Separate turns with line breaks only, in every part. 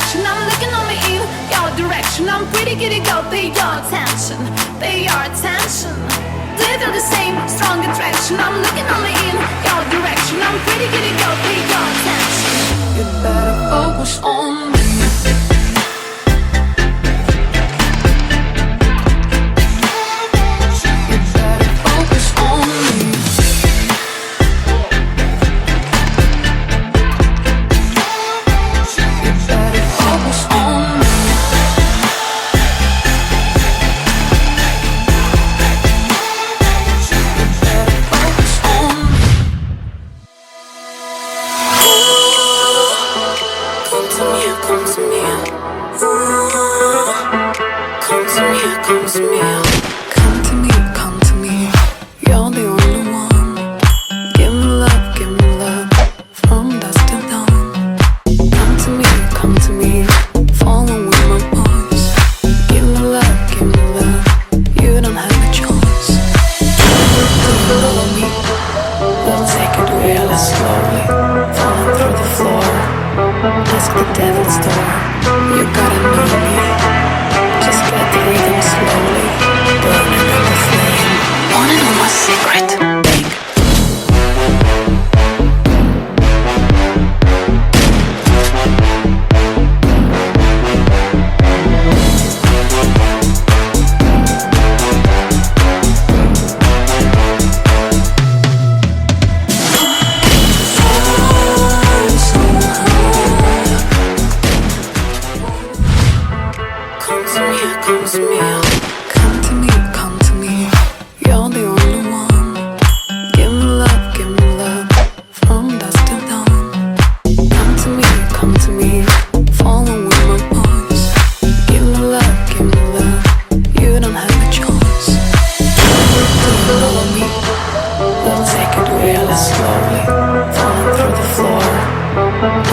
direction. I'm looking only in your direction. I'm pretty giddy, go, pay your attention. Pay your attention. Do you feel the same strong attraction? I'm looking only in your direction. I'm pretty giddy, go, pay your attention. You better focus on me.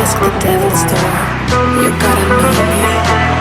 Ask the devil's door. You gotta know me.